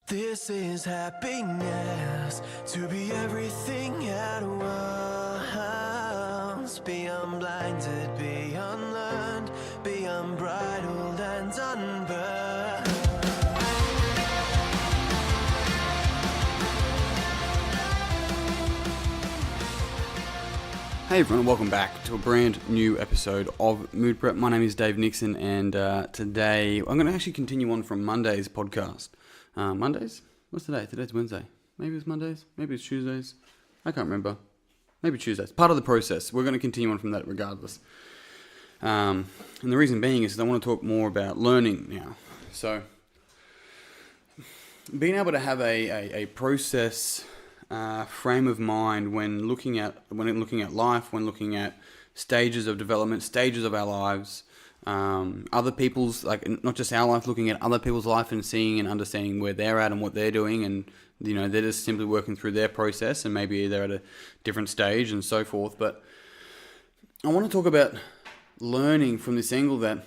This is happiness, to be everything at once. Be unblinded, be unlearned, be unbridled and unburned. Hey everyone, welcome back to a brand new episode of Mood Prep. My name is Dave Nixon, and today I'm going to actually continue on from Monday's podcast. Mondays? What's today? Today's Wednesday. Maybe it's Mondays? Maybe it's Tuesdays? I can't remember. Maybe Tuesdays. Part of the process. We're going to continue on from that regardless. And the reason being is I want to talk more about learning now. So, being able to have a process frame of mind when looking at life, when looking at stages of development, stages of our lives, other people's, like not just our life, looking at other people's life and seeing and understanding where they're at and what they're doing, and you know they're just simply working through their process and maybe they're at a different stage and so forth. But I want to talk about learning from this angle that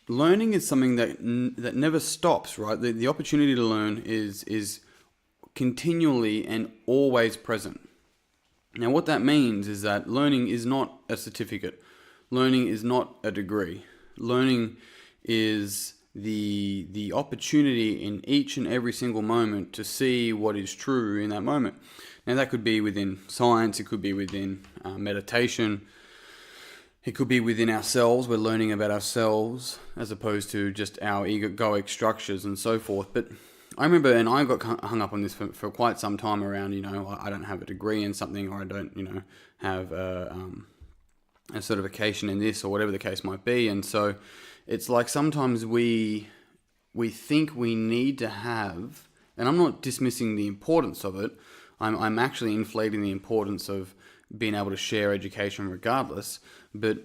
learning is something that never stops, right? The opportunity to learn is continually and always present. Now what that means is that learning is not a certificate. Learning is not a degree. Learning is the opportunity in each and every single moment to see what is true in that moment. Now that could be within science, it could be within meditation, it could be within ourselves. We're learning about ourselves as opposed to just our egoic structures and so forth. But I remember, and I got hung up on this for quite some time around, I don't have a degree in something, or I don't, have a certification in this, or whatever the case might be. And so it's like sometimes we think we need to have, and I'm not dismissing the importance of it, I'm actually inflating the importance of being able to share education regardless, but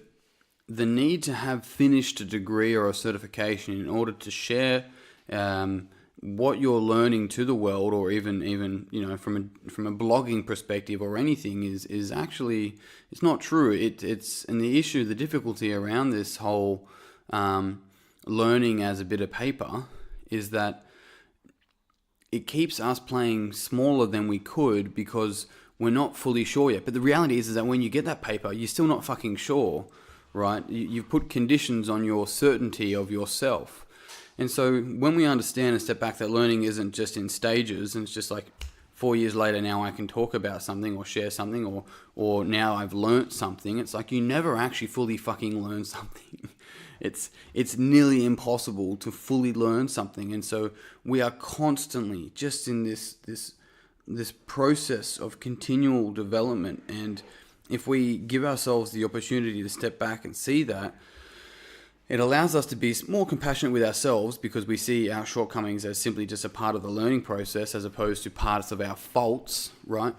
the need to have finished a degree or a certification in order to share what you're learning to the world, or even from a blogging perspective or anything, is actually, it's not true. It's and the difficulty around this whole learning as a bit of paper is that it keeps us playing smaller than we could because we're not fully sure yet. But the reality is that when you get that paper, you're still not fucking sure, right? You've put conditions on your certainty of yourself. And so when we understand and step back that learning isn't just in stages, and it's just like 4 years later now I can talk about something or share something, or now I've learnt something, it's like you never actually fully fucking learn something. It's nearly impossible to fully learn something. And so we are constantly just in this process of continual development. And if we give ourselves the opportunity to step back and see that, it allows us to be more compassionate with ourselves because we see our shortcomings as simply just a part of the learning process as opposed to parts of our faults, right?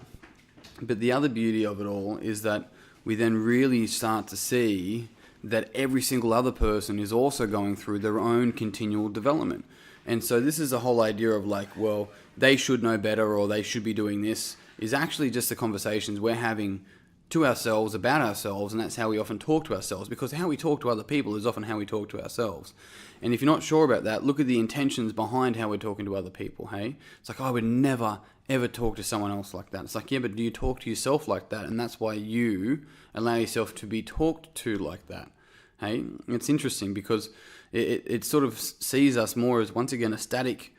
But the other beauty of it all is that we then really start to see that every single other person is also going through their own continual development. And so this is the whole idea of like, well, they should know better or they should be doing this, is actually just the conversations we're having to ourselves, about ourselves, and that's how we often talk to ourselves, because how we talk to other people is often how we talk to ourselves. And if you're not sure about that, look at the intentions behind how we're talking to other people, hey? It's like, I would never, ever talk to someone else like that. It's like, yeah, but do you talk to yourself like that? And that's why you allow yourself to be talked to like that, hey? It's interesting because it sort of sees us more as, once again, a static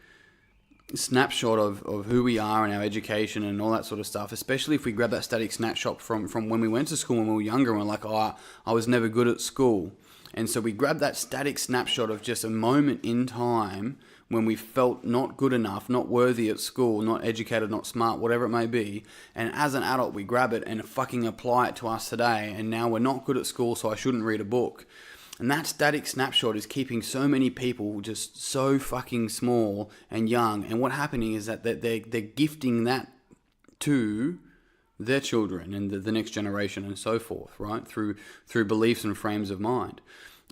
snapshot of who we are and our education and all that sort of stuff, especially if we grab that static snapshot from when we went to school when we were younger and we're like, oh, I was never good at school. And so we grab that static snapshot of just a moment in time when we felt not good enough, not worthy at school, not educated, not smart, whatever it may be. And as an adult, we grab it and fucking apply it to us today. And now we're not good at school, so I shouldn't read a book. And that static snapshot is keeping so many people just so fucking small and young. And what's happening is that they're gifting that to their children and the next generation and so forth, right? Through beliefs and frames of mind.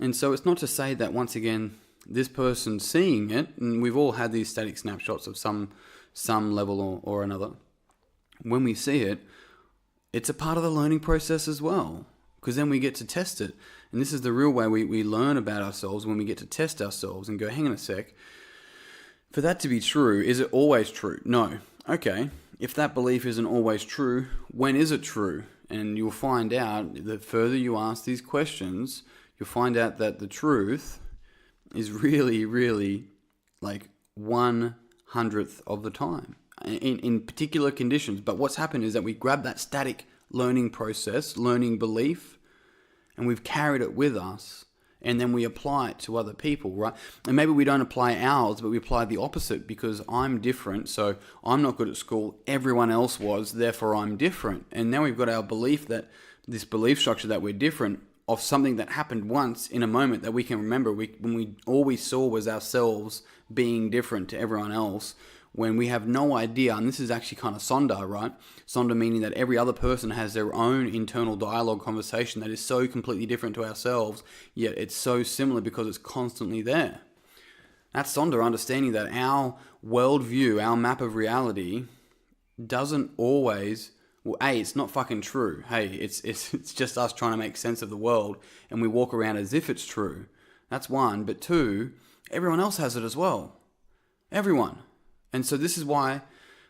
And so it's not to say that, once again, this person seeing it, and we've all had these static snapshots of some level or another. When we see it, it's a part of the learning process as well. Because then we get to test it. And this is the real way we learn about ourselves, when we get to test ourselves and go, hang on a sec, For that to be true, is it always true? No. Okay, if that belief isn't always true, when is it true? And you'll find out, the further you ask these questions, you'll find out that the truth is really, really like 1/100th of the time in particular conditions. But what's happened is that we grab that static learning process, learning belief, and we've carried it with us, and then we apply it to other people, right? And maybe we don't apply ours, but we apply the opposite, because I'm different, so I'm not good at school, everyone else was, therefore I'm different. And now we've got our belief, that this belief structure that we're different of something that happened once in a moment that we can remember, when all we saw was ourselves being different to everyone else, when we have no idea. And this is actually kind of Sonder, right? Sonder meaning that every other person has their own internal dialogue conversation that is so completely different to ourselves, yet it's so similar because it's constantly there. That's Sonder understanding that our worldview, our map of reality, doesn't always, well, A, it's not fucking true. Hey, it's just us trying to make sense of the world, and we walk around as if it's true. That's one. But two, everyone else has it as well. Everyone. And so this is why,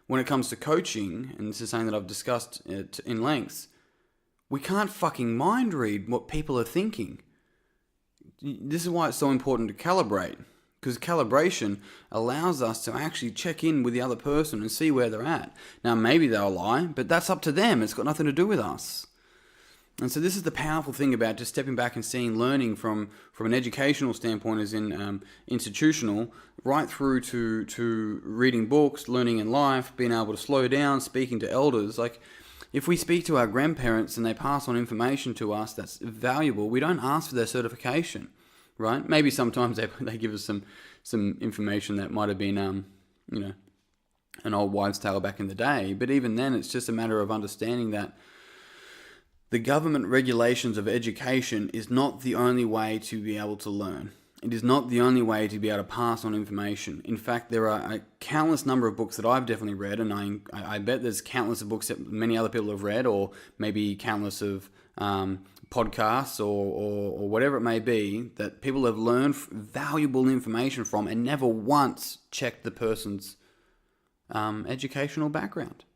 when it comes to coaching, and this is something that I've discussed in length, we can't fucking mind read what people are thinking. This is why it's so important to calibrate, because calibration allows us to actually check in with the other person and see where they're at. Now, maybe they'll lie, but that's up to them. It's got nothing to do with us. And so this is the powerful thing about just stepping back and seeing learning from an educational standpoint, as in institutional, right through to reading books, learning in life, being able to slow down, speaking to elders. Like, if we speak to our grandparents and they pass on information to us that's valuable, we don't ask for their certification, right? Maybe sometimes they give us some information that might have been, an old wives' tale back in the day. But even then, it's just a matter of understanding that the government regulations of education is not the only way to be able to learn. It is not the only way to be able to pass on information. In fact, there are a countless number of books that I've definitely read, and I bet there's countless of books that many other people have read, or maybe countless of podcasts or whatever it may be, that people have learned valuable information from and never once checked the person's educational background.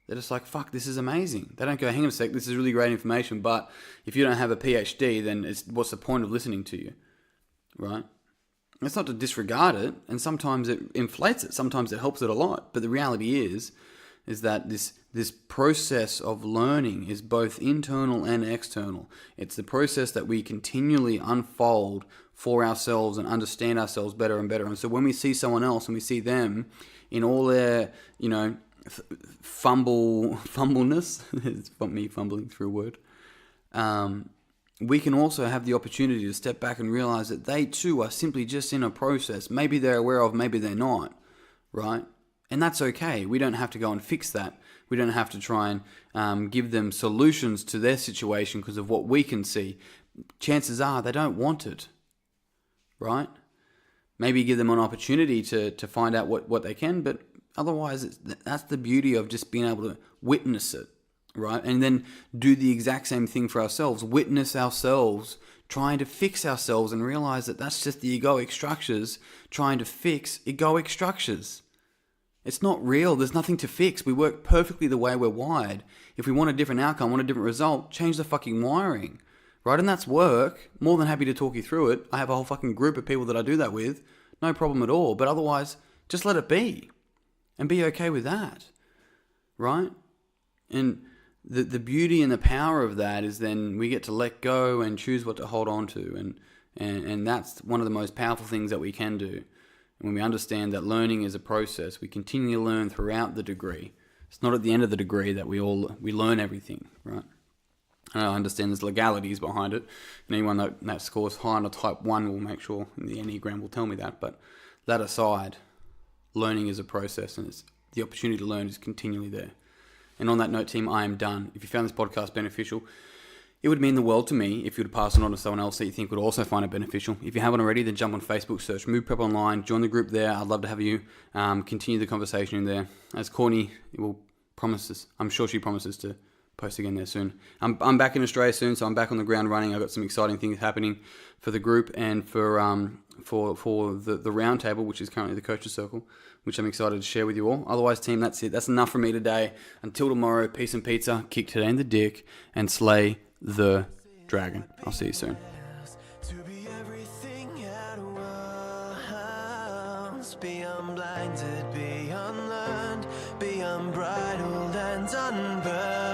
They're just like, fuck, this is amazing. They don't go, hang on a sec, this is really great information, but if you don't have a PhD, then what's the point of listening to you, right? It's not to disregard it, and sometimes it inflates it, sometimes it helps it a lot, but the reality is that this process of learning is both internal and external. It's the process that we continually unfold for ourselves and understand ourselves better and better. And so when we see someone else and we see them in all their, fumbleness, it's me fumbling through a word, we can also have the opportunity to step back and realize that they too are simply just in a process. Maybe they're aware of, maybe they're not, right? And that's okay. We don't have to go and fix that. We don't have to try and give them solutions to their situation because of what we can see. Chances are they don't want it, right? Maybe give them an opportunity to find out what they can, but otherwise, that's the beauty of just being able to witness it, right? And then do the exact same thing for ourselves. Witness ourselves trying to fix ourselves and realize that that's just the egoic structures trying to fix egoic structures. It's not real. There's nothing to fix. We work perfectly the way we're wired. If we want a different outcome, want a different result, change the fucking wiring, right? And that's work. More than happy to talk you through it. I have a whole fucking group of people that I do that with. No problem at all. But otherwise, just let it be. And be okay with that, right? And the beauty and the power of that is then we get to let go and choose what to hold on to. And that's one of the most powerful things that we can do. And when we understand that learning is a process, we continue to learn throughout the degree. It's not at the end of the degree that we learn everything, right? And I understand there's legalities behind it. And anyone that scores high on a type 1 will make sure in the Enneagram will tell me that. But that aside, learning is a process, and it's the opportunity to learn is continually there. And on that note, team, I am done. If you found this podcast beneficial, it would mean the world to me if you would pass it on to someone else that you think would also find it beneficial. If you haven't already, then jump on Facebook, search Move Prep Online, join the group there. I'd love to have you continue the conversation in there. As Courtney will promises, I'm sure she promises to post again there soon. I'm back in Australia soon, so I'm back on the ground running. I've got some exciting things happening for the group and for the round table, which is currently the Coaches Circle, which I'm excited to share with you all. Otherwise, team, that's it. That's enough for me today. Until tomorrow, peace and pizza, kick today in the dick, and slay the dragon. I'll see you soon. to be everything at once. Be unblinded, be unlearned, be unbridled and unburned.